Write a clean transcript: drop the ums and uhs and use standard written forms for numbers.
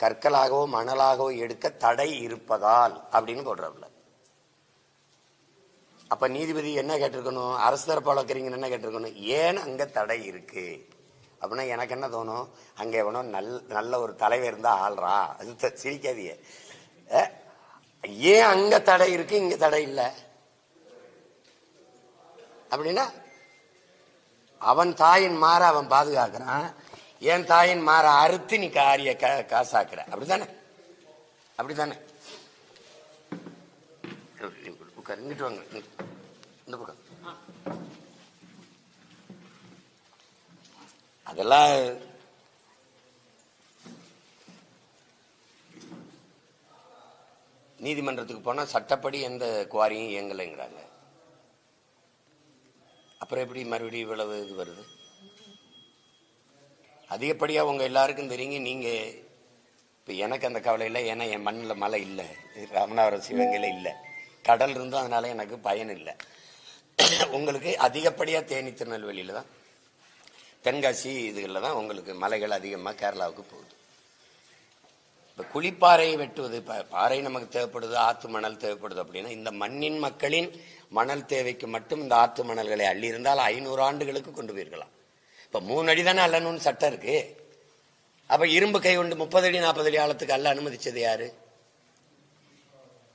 கற்களாகவோ மணலாகவோ எடுக்க தடை இருப்பதால் அப்படின்னு போடுறாப்புல. அப்ப நீதிபதி என்ன கேட்டிருக்கணும்? அரசு தரப்பு வழக்கறிஞர் என்ன கேட்டிருக்கணும்? ஏன் அங்க தடை இருக்கு அப்படின்னா எனக்கு என்ன தோணும்? அங்க எவனோ நல்ல ஒரு தலைவர் இருந்தா ஆள்றா. அது சிரிக்காதீங்க. ஏன் அங்க தடை இருக்கு இங்க தடை இல்லை அப்படின்னா அவன் தாயின் மாற அவன் பாதுகாக்கிறான், என் தாயின் மாற அறுத்து நீ காரிய காசாக்குற. அப்படித்தானே? அப்படித்தானே? இங்கிட்டு வாங்க, இந்த பக்கம். அதெல்லாம் நீதிமன்றத்துக்கு போனா சட்டப்படி எந்த குவாரியும் இயங்கலைங்கிறாங்க. அப்புறம் எப்படி மறுபடியும் இவ்வளவு இது வருது? அதிகப்படியா உங்க எல்லாருக்கும் தெரியுங்க. நீங்க இப்ப எனக்கு அந்த கவலை இல்லை, ஏன்னா என் மண்ணில் மழை இல்லை, ராமநாதபுரம் சிவகங்கையில இல்லை, கடல் இருந்தும் அதனால எனக்கு பயன் இல்லை. உங்களுக்கு அதிகப்படியா தேனி திருநெல்வேலியில தான், தென்காசி இதுகளில் தான் உங்களுக்கு மலைகள் அதிகமாக கேரளாவுக்கு போகுது. இப்போ குழிப்பாறையை வெட்டுவது, பாறை நமக்கு தேவைப்படுது, ஆற்று மணல் தேவைப்படுது அப்படின்னா இந்த மண்ணின் மக்களின் மணல் தேவைக்கு மட்டும் இந்த ஆற்று மணல்களை அள்ளி இருந்தால் 500 ஆண்டுகளுக்கு கொண்டு போயிருக்கலாம். இப்போ 3 அடி தானே அள்ளணும்னு சட்டம் இருக்கு. அப்ப இரும்பு கை கொண்டு 30 அடி 40 அடி ஆழத்துக்கு அள்ள அனுமதிச்சது யாரு?